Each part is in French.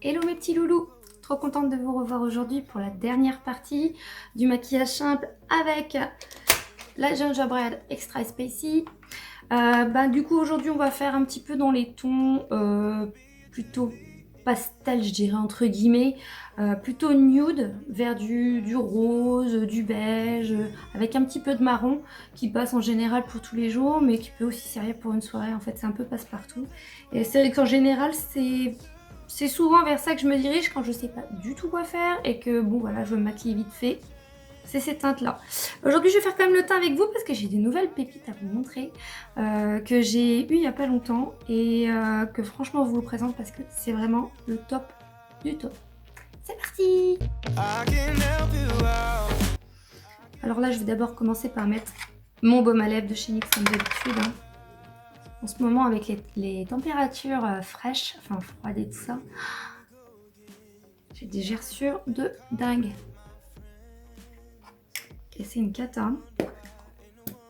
Hello mes petits loulous, trop contente de vous revoir aujourd'hui pour la dernière partie du maquillage simple avec la Gingerbread Extra Spicy. Du coup aujourd'hui on va faire un petit peu dans les tons plutôt pastel, je dirais entre guillemets, plutôt nude, vers du rose, du beige, avec un petit peu de marron qui passe en général pour tous les jours mais qui peut aussi servir pour une soirée. En fait c'est un peu passe-partout et c'est vrai qu'en général c'est souvent vers ça que je me dirige quand je sais pas du tout quoi faire et que bon voilà, je veux me maquiller vite fait. C'est ces teintes là. Aujourd'hui je vais faire quand même le teint avec vous parce que j'ai des nouvelles pépites à vous montrer que j'ai eu il y a pas longtemps et que franchement je vous le présente parce que c'est vraiment le top du top. C'est parti! Alors là je vais d'abord commencer par mettre mon baume à lèvres de chez NYX comme d'habitude. Hein. En ce moment avec les températures fraîches, enfin froides et tout ça, j'ai des gerçures de dingue. Et c'est une cata.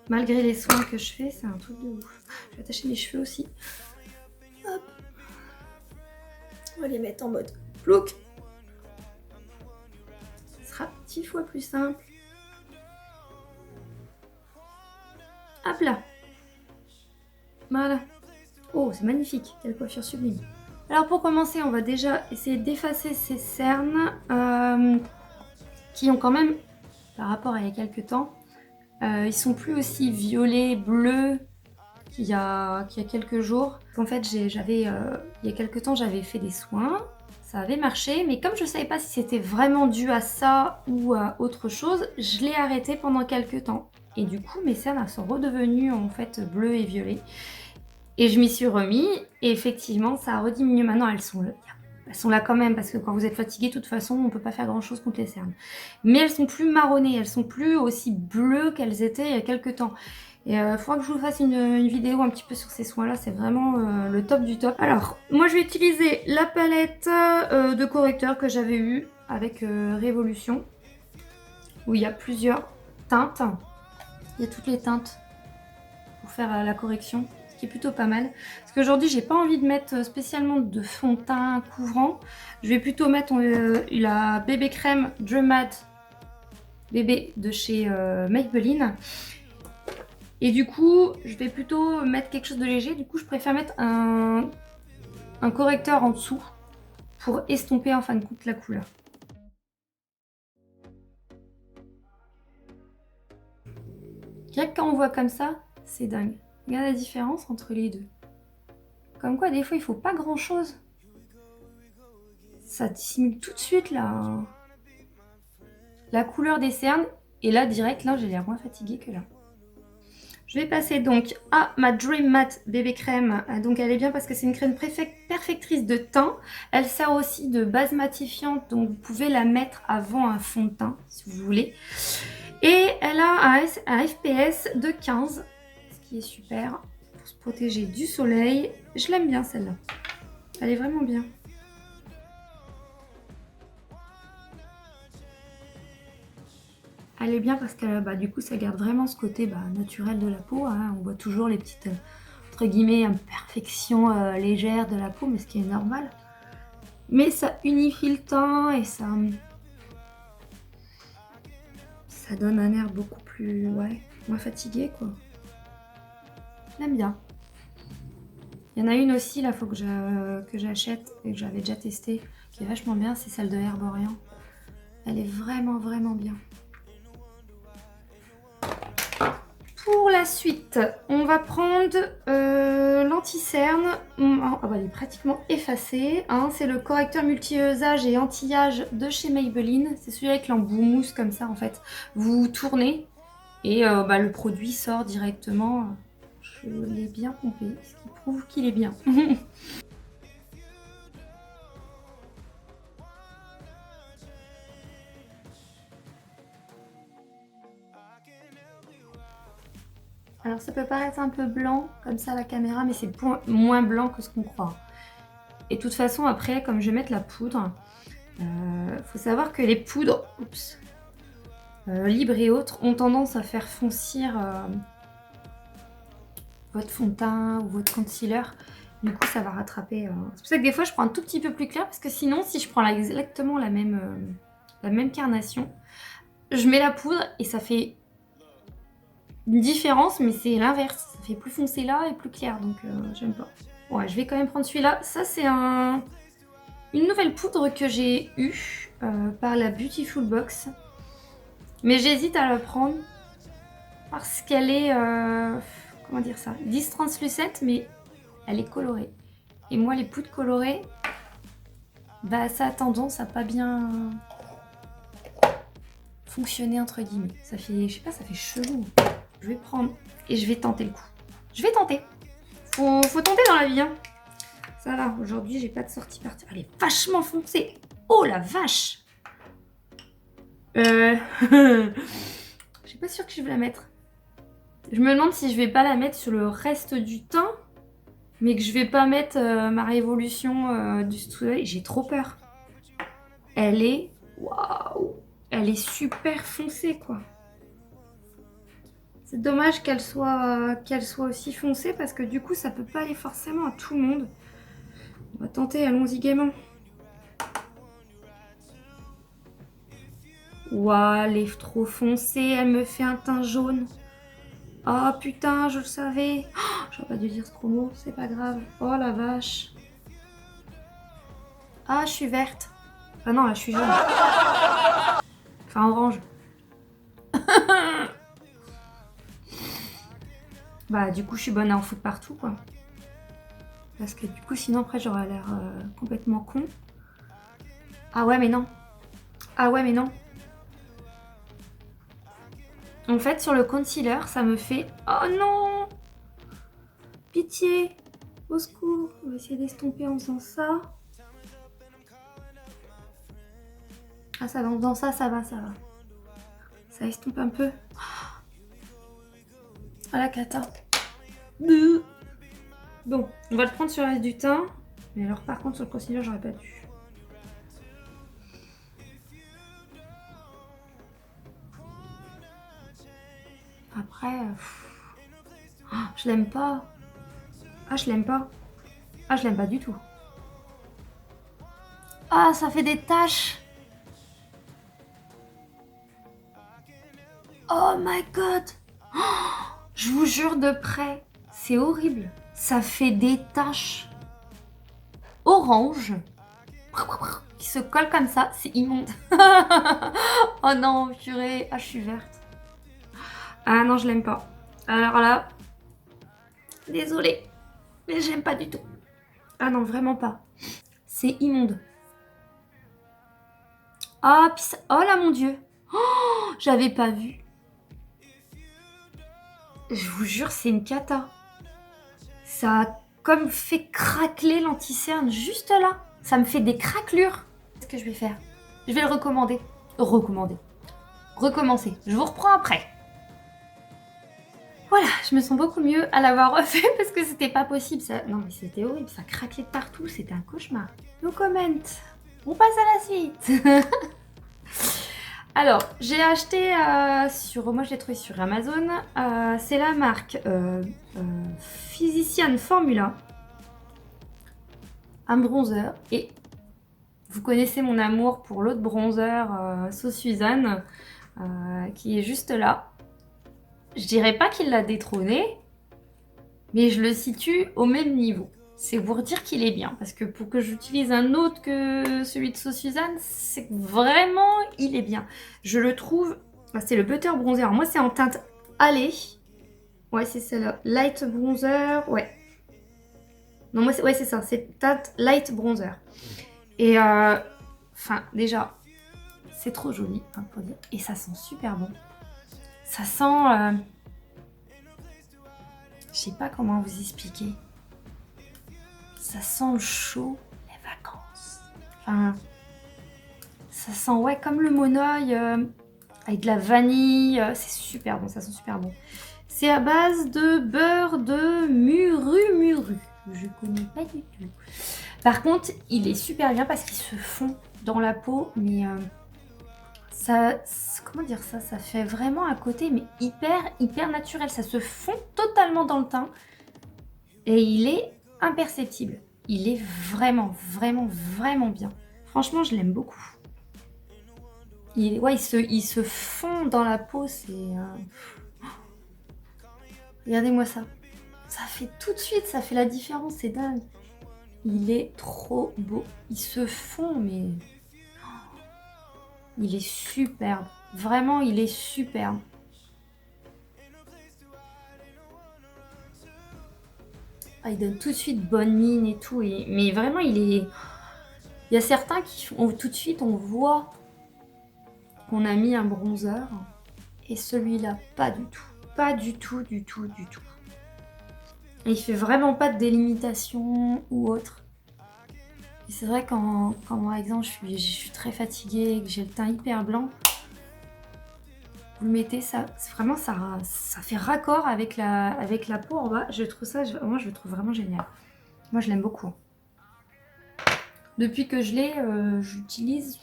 Malgré les soins que je fais, c'est un truc de ouf. Je vais attacher mes cheveux aussi. Hop. On va les mettre en mode plouc. Ce sera 10 fois plus simple. Hop là. Voilà. Oh, c'est magnifique. Quelle coiffure sublime. Alors pour commencer, on va déjà essayer d'effacer ces cernes qui ont quand même, par rapport à il y a quelques temps, ils sont plus aussi violets, bleus qu'il y a quelques jours. En fait, il y a quelques temps, j'avais fait des soins, ça avait marché, mais comme je ne savais pas si c'était vraiment dû à ça ou à autre chose, je l'ai arrêté pendant quelques temps. Et du coup, mes cernes sont redevenues en fait bleues et violets. Et je m'y suis remis, et effectivement, ça a rediminué. Maintenant, elles sont là quand même, parce que quand vous êtes fatigué, de toute façon, on ne peut pas faire grand chose contre les cernes. Mais elles sont plus marronnées, elles sont plus aussi bleues qu'elles étaient il y a quelques temps. Et il faudra que je vous fasse une vidéo un petit peu sur ces soins là, c'est vraiment le top du top. Alors moi je vais utiliser la palette de correcteurs que j'avais eu avec Révolution, où il y a plusieurs teintes, il y a toutes les teintes pour faire la correction, ce qui est plutôt pas mal. Parce qu'aujourd'hui j'ai pas envie de mettre spécialement de fond de teint couvrant, je vais plutôt mettre la bébé crème Dream Matte bébé de chez Maybelline. Et du coup, je vais plutôt mettre quelque chose de léger. Du coup, je préfère mettre un correcteur en dessous pour estomper en fin de compte la couleur. Rien que quand on voit comme ça, c'est dingue. Regarde la différence entre les deux. Comme quoi, des fois, il faut pas grand chose. Ça dissimule tout de suite la couleur des cernes. Et là, direct, là, j'ai l'air moins fatiguée que là. Je vais passer donc à ma Dream Matte bébé crème. Donc elle est bien parce que c'est une crème perfectrice de teint. Elle sert aussi de base matifiante, donc vous pouvez la mettre avant un fond de teint si vous voulez. Et elle a un FPS de 15, ce qui est super pour se protéger du soleil. Je l'aime bien celle-là. Elle est vraiment bien. Elle est bien parce que du coup ça garde vraiment ce côté naturel de la peau. Hein. On voit toujours les petites entre guillemets imperfections légères de la peau, mais ce qui est normal. Mais ça unifie le teint et ça donne un air beaucoup plus moins fatigué quoi. J'aime bien. Il y en a une aussi là, faut que j'achète et que j'avais déjà testé, qui est vachement bien, c'est celle de Herborian. Elle est vraiment bien. Pour la suite, on va prendre l'anti-cerne. Elle est pratiquement effacée. Hein. C'est le correcteur multi-usage et anti-âge de chez Maybelline. C'est celui avec l'embout mousse comme ça en fait. Vous tournez et le produit sort directement. Je l'ai bien pompé, ce qui prouve qu'il est bien. Alors ça peut paraître un peu blanc comme ça à la caméra, mais c'est moins blanc que ce qu'on croit. Et de toute façon après, comme je vais mettre la poudre, faut savoir que les poudres libres et autres ont tendance à faire foncir votre fond de teint ou votre concealer. Du coup, ça va rattraper. C'est pour ça que des fois, je prends un tout petit peu plus clair parce que sinon, si je prends exactement la même carnation, je mets la poudre et ça fait une différence, mais c'est l'inverse. Ça fait plus foncé là et plus clair, donc j'aime pas. Ouais, je vais quand même prendre celui-là. Ça, c'est une nouvelle poudre que j'ai eue par la Beautiful Box. Mais j'hésite à la prendre parce qu'elle est... comment dire ça? 10 translucente, mais elle est colorée. Et moi, les poudres colorées, bah ça a tendance à pas bien fonctionner entre guillemets. Ça fait, je sais pas, ça fait chelou. Je vais prendre et je vais tenter le coup. Je vais tenter. Faut tenter dans la vie, hein. Ça va, aujourd'hui, j'ai pas de sortie partie. Elle est vachement foncée. Oh la vache. Je suis pas sûre que je vais la mettre. Je me demande si je vais pas la mettre sur le reste du teint, mais que je vais pas mettre ma révolution du soleil. J'ai trop peur. Elle est... Waouh! Elle est super foncée, quoi. C'est dommage qu'elle soit aussi foncée parce que du coup, ça peut pas aller forcément à tout le monde. On va tenter, allons-y gaiement. Waouh, elle est trop foncée, elle me fait un teint jaune. Oh putain, je le savais. Oh, j'aurais pas dû dire ce gros mot, c'est pas grave. Oh la vache. Ah, je suis verte. Ah non, là, je suis jaune. Enfin, orange. Bah, du coup, je suis bonne à en foutre partout, quoi. Parce que du coup, sinon, après, j'aurais l'air complètement con. Ah ouais, mais non. Ah ouais, mais non. En fait, sur le concealer, ça me fait... Oh non! Pitié! Au secours! On va essayer d'estomper en faisant ça. Ah, ça va, en faisant ça, ça va, ça va. Ça estompe un peu. Ah, la cata. Bon, on va le prendre sur le reste du teint. Mais alors, par contre, sur le concealer, j'aurais pas dû. Après... Oh, je l'aime pas. Ah, je l'aime pas. Ah, je l'aime pas du tout. Ah, ça fait des taches. Oh my god. Oh, je vous jure de près, c'est horrible. Ça fait des taches orange qui se collent comme ça, c'est immonde. Oh non, purée. Ah, je suis verte. Ah non, je l'aime pas. Alors là, désolée, mais j'aime pas du tout. Ah non, vraiment pas. C'est immonde. Ah, puis ça... Oh là, mon Dieu. Oh, j'avais pas vu. Je vous jure, c'est une cata. Ça a comme fait craqueler l'anti-cerne juste là. Ça me fait des craquelures. Qu'est-ce que je vais faire? Je vais le recommander. Recommencer. Je vous reprends après. Voilà, je me sens beaucoup mieux à l'avoir refait parce que c'était pas possible. Ça... Non mais c'était horrible, ça craquait de partout, c'était un cauchemar. No comment. On passe à la suite. Alors, j'ai acheté moi je l'ai trouvé sur Amazon. C'est la marque Physician Formula. Un bronzer. Et vous connaissez mon amour pour l'autre bronzer So Suzanne qui est juste là. Je dirais pas qu'il l'a détrôné, mais je le situe au même niveau. C'est pour dire qu'il est bien, parce que pour que j'utilise un autre que celui de So Suzanne, c'est que vraiment il est bien. Je le trouve, c'est le Butter Bronzer. Alors moi c'est en teinte allée. Ouais, c'est celle-là. Light Bronzer, ouais. Non, moi ouais, c'est ça, c'est teinte Light Bronzer. Et enfin déjà, c'est trop joli, hein, pour dire. Et ça sent super bon. Ça sent... je sais pas comment vous expliquer. Ça sent le chaud, les vacances. Enfin, ça sent, ouais, comme le monoeil, avec de la vanille. C'est super bon, ça sent super bon. C'est à base de beurre de muru. Je connais pas du tout. Par contre, il est super bien parce qu'il se fond dans la peau, mais... ça, comment dire ça? Ça fait vraiment un côté mais hyper naturel. Ça se fond totalement dans le teint. Et il est imperceptible. Il est vraiment, vraiment, vraiment bien. Franchement, je l'aime beaucoup. Ouais, il se fond dans la peau, c'est... Regardez-moi ça. Ça fait tout de suite, ça fait la différence, c'est dingue. Il est trop beau. Il se fond, mais... Il est superbe. Vraiment, il est superbe. Ah, il donne tout de suite bonne mine et tout. Mais vraiment, il est... Il y a certains qui font... Tout de suite, on voit qu'on a mis un bronzer. Et celui-là, pas du tout. Pas du tout, du tout, du tout. Et il fait vraiment pas de délimitation ou autre. Et c'est vrai quand par exemple je suis très fatiguée et que j'ai le teint hyper blanc, vous le mettez, ça vraiment ça fait raccord avec la peau en bas. Je trouve ça, moi je le trouve vraiment génial. Moi je l'aime beaucoup. Depuis que je l'ai, j'utilise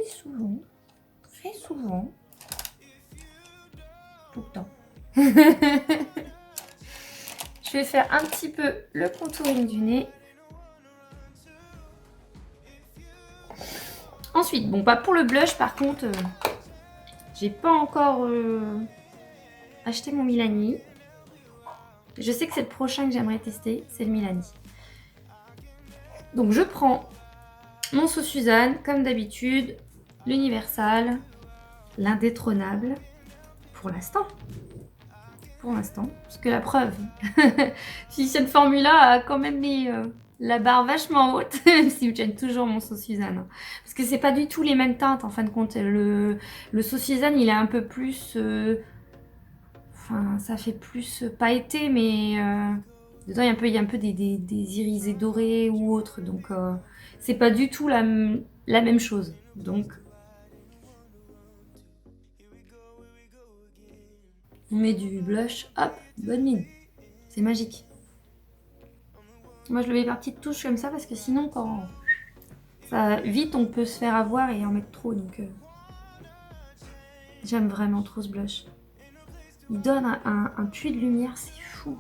souvent, très souvent, tout le temps. Je vais faire un petit peu le contouring du nez. Ensuite, bon, pas pour le blush, par contre, j'ai pas encore acheté mon Milani. Je sais que c'est le prochain que j'aimerais tester, c'est le Milani. Donc je prends mon Sauce Suzanne, comme d'habitude, l'Universal, l'indétrônable, pour l'instant. Pour l'instant, parce que la preuve, si cette formule-là a quand même mis la barre vachement haute, même si j'aime toujours mon Sauce Suzanne. Parce que c'est pas du tout les mêmes teintes en fin de compte. Le Sauce Suzanne, il est un peu plus... Enfin, ça fait plus pailleté, mais dedans il y a un peu des irisés dorés ou autres. Donc c'est pas du tout la même chose. Donc on met du blush, hop, bonne mine. C'est magique. Moi je le mets par petites touches comme ça parce que sinon quand ça vite on peut se faire avoir et en mettre trop, donc j'aime vraiment trop ce blush. Il donne un puits de lumière, c'est fou.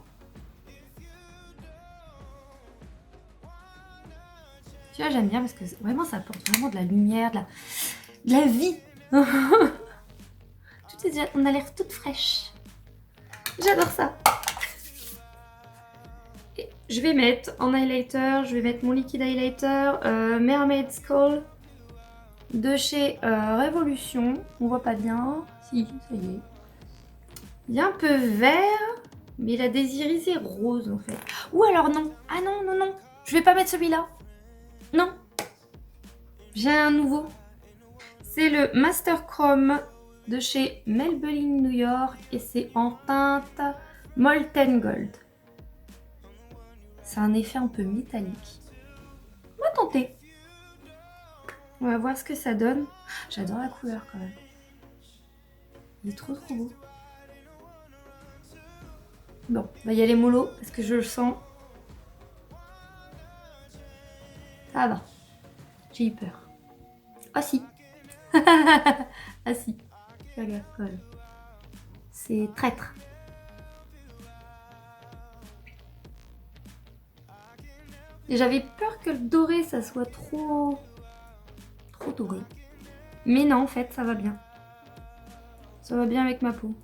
Tu vois, j'aime bien parce que vraiment ça apporte vraiment de la lumière, de la vie. On a l'air toute fraîche. J'adore ça. Et je vais mettre en highlighter, je vais mettre mon liquide highlighter Mermaid Skull de chez Révolution. On voit pas bien. Si, ça y est. Il est un peu vert, mais il a des irisés roses en fait. Ou alors non. Ah non, non, non. Je vais pas mettre celui-là. Non. J'ai un nouveau. C'est le Master Chrome de chez Maybelline New York et c'est en teinte Molten Gold. C'est un effet un peu métallique. On va tenter. On va voir ce que ça donne. J'adore la couleur quand même. Il est trop beau. Bon, on va y aller mollo parce que je le sens. Ça va. J'ai eu peur. Ah si. Ah si. Regarde, colle. C'est traître. Et j'avais peur que le doré, ça soit trop doré. Mais non, en fait, ça va bien. Ça va bien avec ma peau.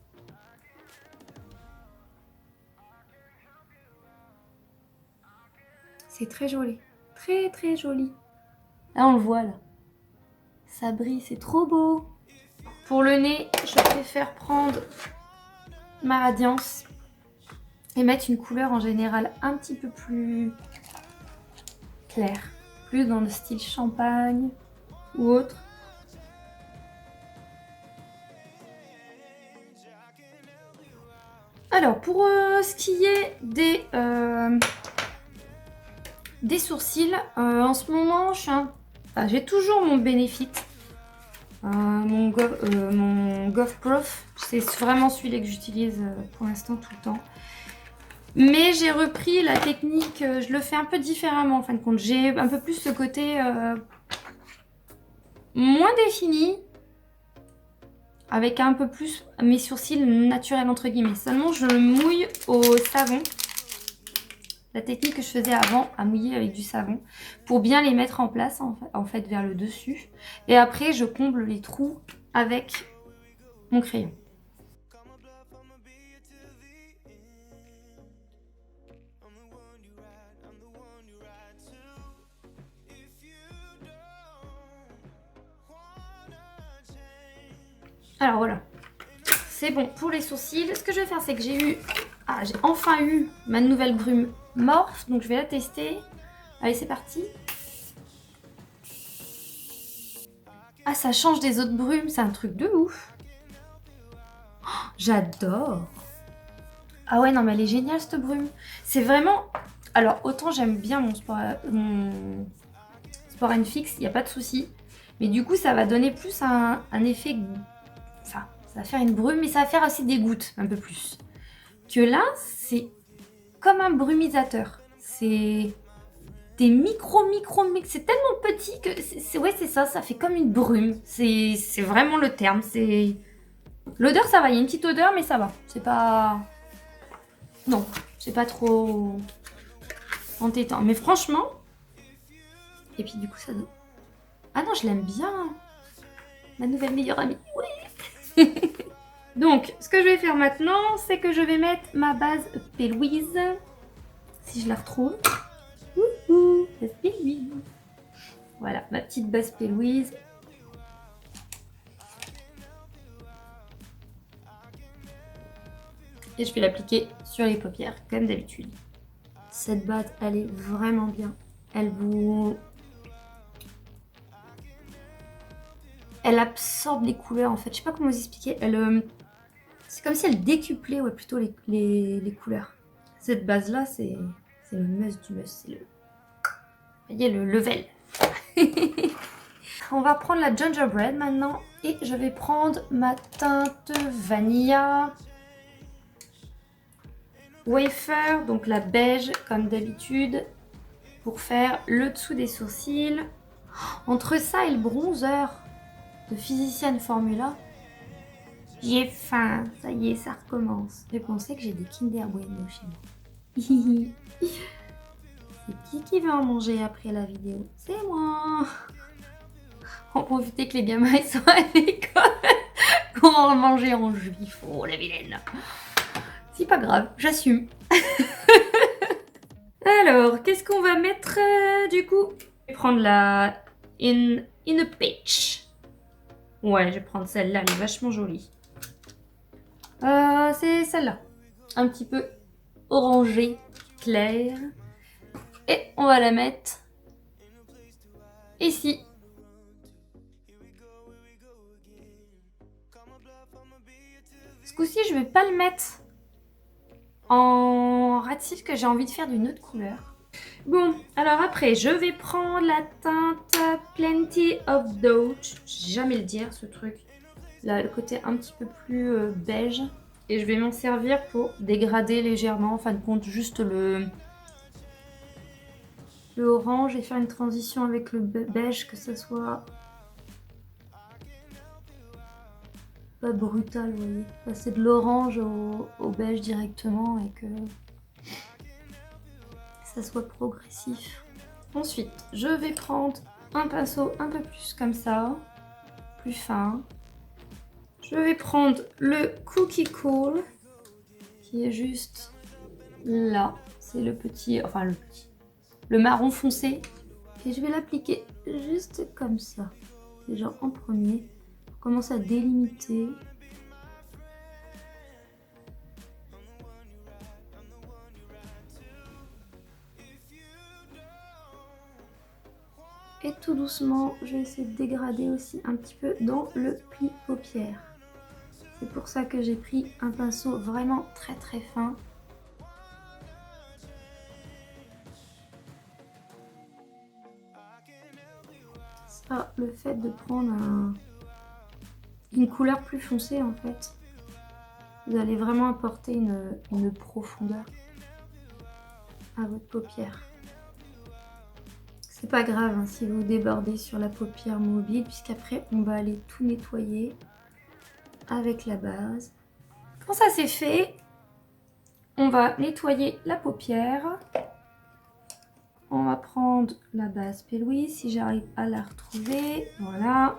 C'est très joli. Très, très joli. Là, on le voit, là. Ça brille, c'est trop beau. Pour le nez, je préfère prendre ma Radiance et mettre une couleur en général un petit peu plus claire. Plus dans le style champagne ou autre. Alors, pour ce qui est des sourcils, en ce moment, j'ai toujours mon Benefit. Mon Goth Prof, c'est vraiment celui-là que j'utilise pour l'instant tout le temps. Mais j'ai repris la technique, je le fais un peu différemment en fin de compte. J'ai un peu plus ce côté moins défini, avec un peu plus mes sourcils naturels entre guillemets. Seulement je le mouille au savon. La technique que je faisais avant à mouiller avec du savon pour bien les mettre en place en fait vers le dessus. Et après je comble les trous avec mon crayon. Alors voilà, c'est bon pour les sourcils. Ce que je vais faire, c'est que j'ai enfin eu ma nouvelle brume Morphe, donc je vais la tester. Allez, c'est parti. Ah, ça change des autres brumes, c'est un truc de ouf. Oh, j'adore. Ah ouais, non, mais elle est géniale cette brume. C'est vraiment... Alors, autant j'aime bien mon Sport Fix, il n'y a pas de souci. Mais du coup, ça va donner plus un effet... Enfin, ça va faire une brume, mais ça va faire aussi des gouttes, un peu plus. Que là, c'est comme un brumisateur. C'est des micro. C'est tellement petit que... Ouais, c'est ça fait comme une brume. C'est vraiment le terme. L'odeur, ça va. Il y a une petite odeur, mais ça va. C'est pas... Non, c'est pas trop entêtant. Mais franchement... Et puis du coup, ça... Ah non, je l'aime bien. Ma nouvelle meilleure amie. Oui. Donc, ce que je vais faire maintenant, c'est que je vais mettre ma base P-Louise. Si je la retrouve. Wouhou, base P-Louise. Voilà, ma petite base P-Louise. Et je vais l'appliquer sur les paupières, comme d'habitude. Cette base, elle est vraiment bien. Elle absorbe les couleurs, en fait. Je sais pas comment vous expliquer. C'est comme si elle décuplait plutôt les couleurs. Cette base-là, c'est le must du must. C'est le... Vous voyez, le level. On va prendre la gingerbread maintenant. Et je vais prendre ma teinte vanilla. Wafer, donc la beige comme d'habitude, pour faire le dessous des sourcils. Entre ça et le bronzer de Physician Formula, j'ai faim. Ça y est, ça recommence. J'ai pensé que j'ai des Kinder Bueno chez moi. C'est qui veut en manger après la vidéo? C'est moi. On profiter que les gamins ils sont à l'école. Qu'on va en manger en juif. Oh la vilaine. C'est pas grave, j'assume. Alors, qu'est-ce qu'on va mettre du coup? Je vais prendre la In a Peach. Ouais, je vais prendre celle-là, elle est vachement jolie. C'est celle-là. Un petit peu orangée, claire. Et on va la mettre ici. Ce coup-ci, je vais pas le mettre en rat-cils, que j'ai envie de faire d'une autre couleur. Bon, alors après, je vais prendre la teinte Plenty of Dough. Je sais jamais le dire, ce truc. Là, le côté un petit peu plus beige. Et je vais m'en servir pour dégrader légèrement, en fin de compte, juste le orange et faire une transition avec le beige, que ça soit pas brutal, vous voyez. Passer de l'orange au beige directement et que ça soit progressif. Ensuite, je vais prendre un pinceau un peu plus comme ça, plus fin. Je vais prendre le Cookie Cool, qui est juste là. C'est le petit, le marron foncé. Et je vais l'appliquer juste comme ça. Déjà en premier. On commence à délimiter. Et tout doucement, je vais essayer de dégrader aussi un petit peu dans le pli paupière. C'est pour ça que j'ai pris un pinceau vraiment très fin. Ça, le fait de prendre une couleur plus foncée en fait, vous allez vraiment apporter une profondeur à votre paupière. C'est pas grave hein, si vous débordez sur la paupière mobile, puisqu'après on va aller tout nettoyer avec la base. Quand ça c'est fait, on va nettoyer la paupière On va prendre la base P. si j'arrive à la retrouver. Voilà.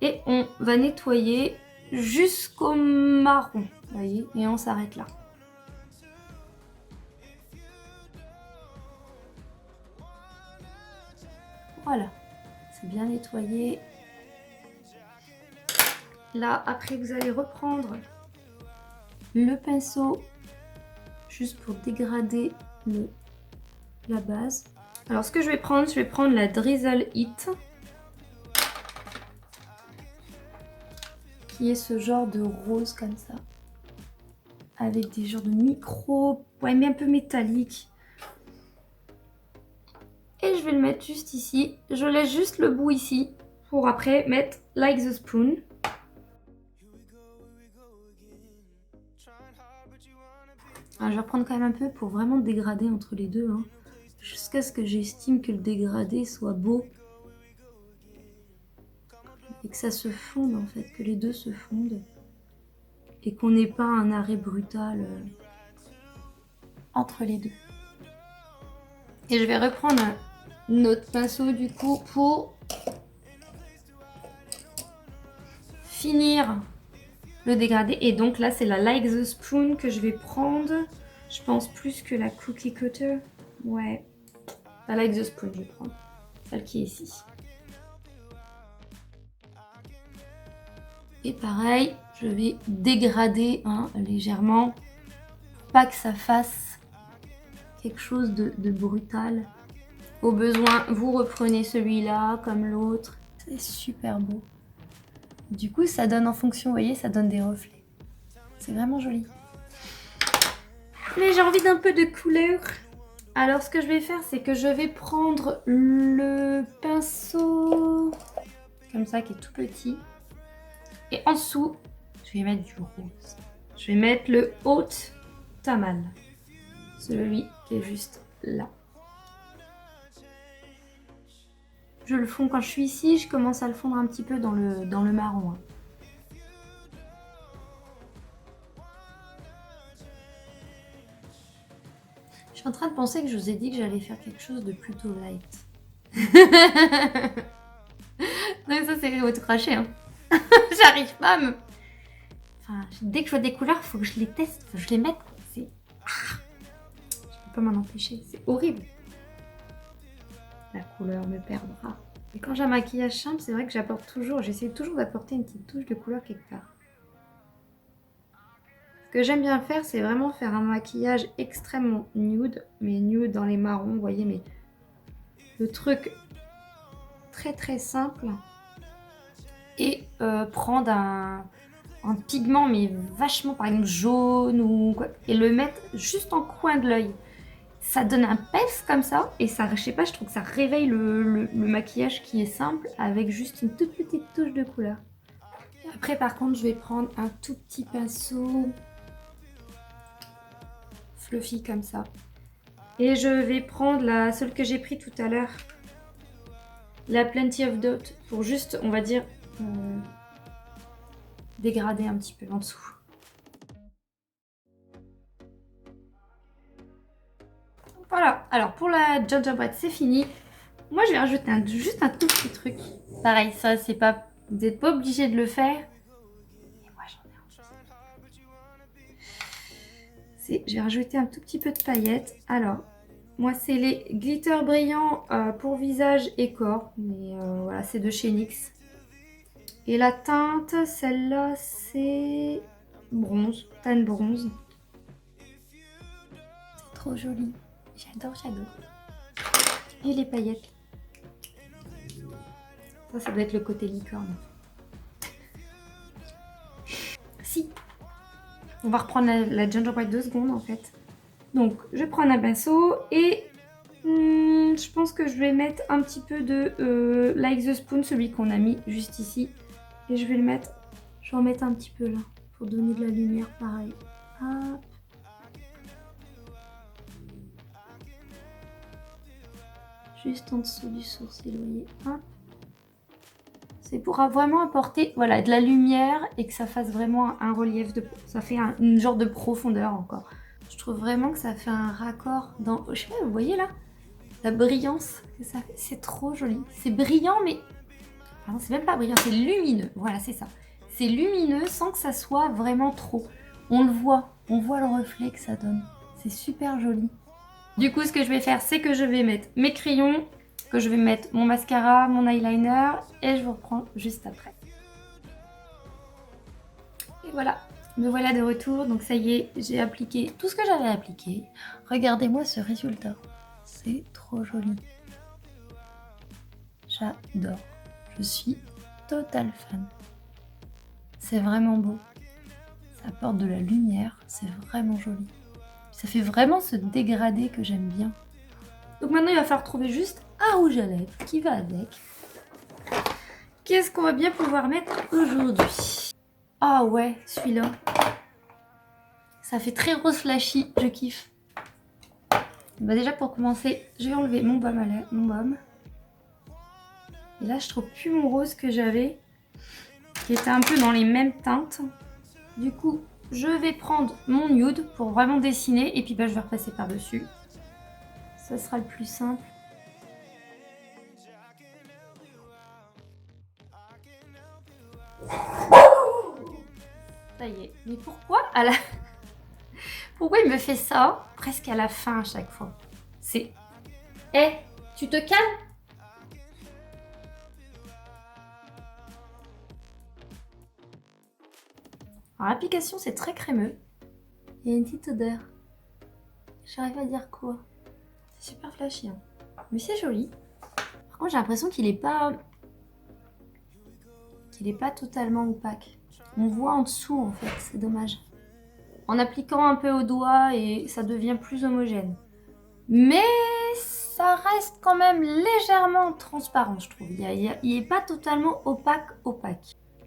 Et on va nettoyer jusqu'au marron. Vous voyez, et on s'arrête là. Voilà. C'est bien nettoyé. Là, après, vous allez reprendre le pinceau juste pour dégrader la base. Alors, ce que je vais prendre la Drizzle It, qui est ce genre de rose comme ça, avec des genres de micro, ouais, mais un peu métallique. Et je vais le mettre juste ici. Je laisse juste le bout ici pour après mettre Like the Spoon. Alors, je vais reprendre quand même un peu pour vraiment dégrader entre les deux, hein, jusqu'à ce que j'estime que le dégradé soit beau et que ça se fonde en fait, que les deux se fondent et qu'on n'ait pas un arrêt brutal entre les deux. Et je vais reprendre notre pinceau du coup pour finir le dégradé. Et donc là c'est la Like the Spoon que je vais prendre. Je pense plus que la Cookie Cutter. Ouais, la Like the Spoon je vais prendre. Celle qui est ici. Et pareil, je vais dégrader légèrement. Pas que ça fasse quelque chose de brutal. Au besoin, vous reprenez celui-là comme l'autre. C'est super beau. Du coup, ça donne en fonction, vous voyez, ça donne des reflets. C'est vraiment joli. Mais j'ai envie d'un peu de couleur. Alors, ce que je vais faire, c'est que je vais prendre le pinceau comme ça, qui est tout petit. Et en dessous, je vais mettre du rose. Je vais mettre le Haute Tamal. Celui qui est juste là. Je le fonds quand je suis ici, je commence à le fondre un petit peu dans le marron. Hein. Je suis en train de penser que je vous ai dit que j'allais faire quelque chose de plutôt light. Donc ça c'est au cracher. Hein. J'arrive pas à me... Enfin, dès que je vois des couleurs, il faut que je les teste, faut que je les mette. C'est... Je peux pas m'en empêcher, c'est horrible. La couleur me perdra. Et quand j'ai un maquillage simple, c'est vrai que j'essaie toujours d'apporter une petite touche de couleur quelque part. Ce que j'aime bien faire, c'est vraiment faire un maquillage extrêmement nude, mais nude dans les marrons, vous voyez, mais le truc très très simple. Et prendre un pigment, mais vachement, par exemple, jaune ou quoi, et le mettre juste en coin de l'œil. Ça donne un peps comme ça, et ça, je sais pas, je trouve que ça réveille le maquillage qui est simple avec juste une toute petite touche de couleur. Après, par contre, je vais prendre un tout petit pinceau fluffy comme ça. Et je vais prendre celle que j'ai pris tout à l'heure, la Plenty of Dot, pour juste, on va dire, dégrader un petit peu en dessous. Voilà, alors pour la gingerbread c'est fini. Moi je vais rajouter juste un tout petit truc. Pareil, ça c'est pas... Vous n'êtes pas obligé de le faire. Et moi j'en ai envie. Je vais rajouter un tout petit peu de paillettes. Alors, moi c'est les glitters brillants pour visage et corps. Mais voilà, c'est de chez NYX. Et la teinte, celle-là c'est bronze, teinte bronze. C'est trop joli. J'adore, j'adore. Et les paillettes. Ça doit être le côté licorne. Si. On va reprendre la gingerbread 2 secondes en fait. Donc, je vais prendre un pinceau et je pense que je vais mettre un petit peu de Like the Spoon, celui qu'on a mis juste ici. Et je vais le mettre, je vais en mettre un petit peu là, pour donner de la lumière pareil. Hop. Juste en dessous du sourcil, vous voyez. Hop. C'est pour vraiment apporter voilà, de la lumière et que ça fasse vraiment un relief de peau. Ça fait une genre de profondeur encore. Je trouve vraiment que ça fait un raccord dans... Je sais pas, vous voyez là? la brillance que ça fait. C'est trop joli. C'est brillant, mais... Pardon, c'est même pas brillant, c'est lumineux. Voilà, c'est ça. C'est lumineux sans que ça soit vraiment trop. On le voit, on voit le reflet que ça donne. C'est super joli. Du coup, ce que je vais faire, c'est que je vais mettre mes crayons, que je vais mettre mon mascara, mon eyeliner, et je vous reprends juste après. Et voilà, me voilà de retour. Donc ça y est, j'ai appliqué tout ce que j'avais appliqué. Regardez-moi ce résultat. C'est trop joli. J'adore. Je suis total fan. C'est vraiment beau. Ça apporte de la lumière, c'est vraiment joli. Ça fait vraiment ce dégradé que j'aime bien. Donc maintenant, il va falloir trouver juste un rouge à lèvres qui va avec. Qu'est-ce qu'on va bien pouvoir mettre aujourd'hui? Ah ouais, celui-là. Ça fait très rose flashy, je kiffe. Bah déjà pour commencer, je vais enlever mon baume à lèvres, mon baume. Et là, je trouve plus mon rose que j'avais, qui était un peu dans les mêmes teintes. Du coup, je vais prendre mon nude pour vraiment dessiner et puis bah, je vais repasser par-dessus. Ça sera le plus simple. Ça y est. Mais pourquoi à la... Pourquoi il me fait ça presque à la fin à chaque fois? C'est... Eh, tu te calmes? Alors l'application c'est très crémeux. Il y a une petite odeur. J'arrive à dire quoi? C'est super flashy. Hein. Mais c'est joli. Par contre j'ai l'impression qu'il est pas totalement opaque. On voit en dessous en fait, c'est dommage. En appliquant un peu au doigt et ça devient plus homogène. Mais ça reste quand même légèrement transparent je trouve. Il n'est pas totalement opaque.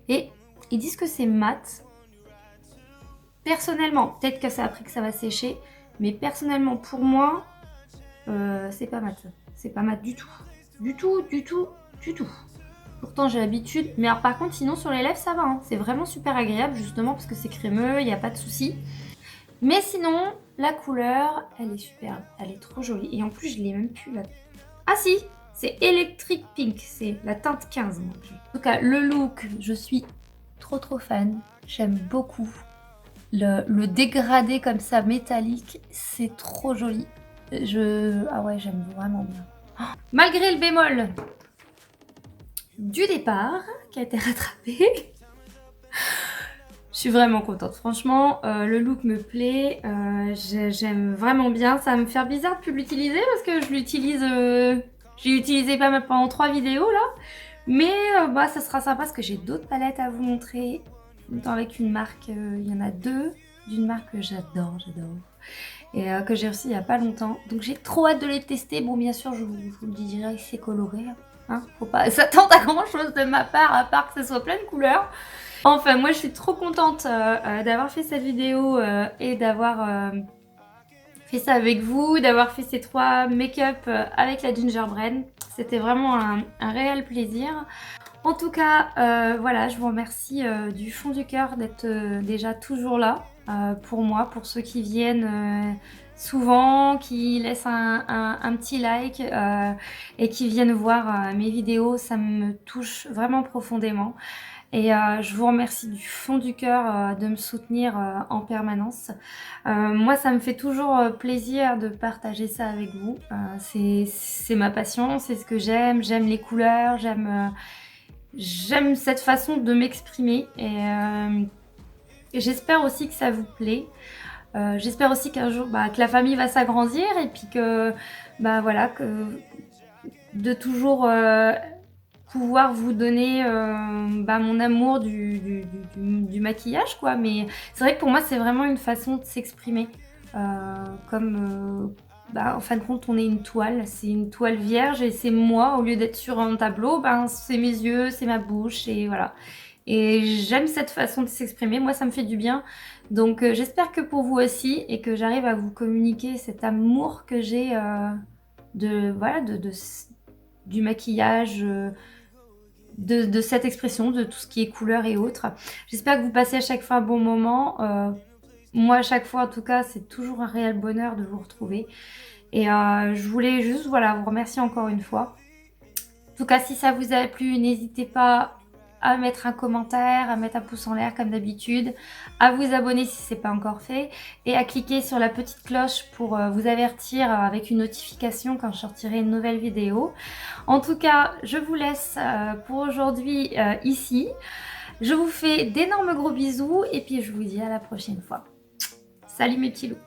Et ils disent que c'est mat. Personnellement, peut-être que ça a pris que ça va sécher, mais personnellement pour moi, c'est pas mat. C'est pas mat du tout. Du tout. Pourtant j'ai l'habitude, mais alors par contre sinon sur les lèvres ça va, hein. C'est vraiment super agréable justement parce que c'est crémeux, il n'y a pas de souci. Mais sinon, la couleur, elle est superbe, elle est trop jolie. Et en plus je l'ai même plus là. Ah si, c'est Electric Pink, c'est la teinte 15. En tout cas, le look, je suis trop fan, j'aime beaucoup. Le dégradé comme ça, métallique, c'est trop joli. Ah ouais, j'aime vraiment bien. Oh, malgré le bémol du départ, qui a été rattrapé, je suis vraiment contente. Franchement, le look me plaît, j'aime vraiment bien. Ça va me faire bizarre de plus l'utiliser parce que je l'utilise... j'ai utilisé pas mal pendant 3 vidéos là. Mais bah, ça sera sympa parce que j'ai d'autres palettes à vous montrer. Avec une marque, il y en a 2, d'une marque que j'adore. Et que j'ai reçu il n'y a pas longtemps. Donc j'ai trop hâte de les tester. Bon, bien sûr, je vous le dirai, c'est coloré. Hein, faut pas s'attendre à grand chose de ma part, à part que ce soit plein de couleurs. Enfin, moi je suis trop contente d'avoir fait cette vidéo et d'avoir fait ça avec vous, d'avoir fait ces 3 make-up avec la gingerbread. C'était vraiment un réel plaisir. En tout cas, voilà, je vous remercie du fond du cœur d'être déjà toujours là pour moi, pour ceux qui viennent souvent, qui laissent un petit like et qui viennent voir mes vidéos. Ça me touche vraiment profondément. Et je vous remercie du fond du cœur de me soutenir en permanence. Moi, ça me fait toujours plaisir de partager ça avec vous. C'est ma passion, c'est ce que j'aime. J'aime les couleurs, j'aime cette façon de m'exprimer. Et j'espère aussi que ça vous plaît. J'espère aussi qu'un jour, que la famille va s'agrandir et puis que, voilà, que de toujours... pouvoir vous donner mon amour du maquillage quoi, mais c'est vrai que pour moi c'est vraiment une façon de s'exprimer en fin de compte on est une toile, c'est une toile vierge et c'est moi, au lieu d'être sur un tableau, c'est mes yeux, c'est ma bouche et voilà. Et j'aime cette façon de s'exprimer, moi ça me fait du bien, donc j'espère que pour vous aussi et que j'arrive à vous communiquer cet amour que j'ai du maquillage, de cette expression, de tout ce qui est couleur et autres. J'espère que vous passez à chaque fois un bon moment. Moi, à chaque fois, en tout cas, c'est toujours un réel bonheur de vous retrouver. Et je voulais juste voilà, vous remercier encore une fois. En tout cas, si ça vous a plu, n'hésitez pas à mettre un commentaire, à mettre un pouce en l'air comme d'habitude, à vous abonner si ce n'est pas encore fait et à cliquer sur la petite cloche pour vous avertir avec une notification quand je sortirai une nouvelle vidéo. En tout cas, je vous laisse pour aujourd'hui ici. Je vous fais d'énormes gros bisous et puis je vous dis à la prochaine fois. Salut mes petits loups.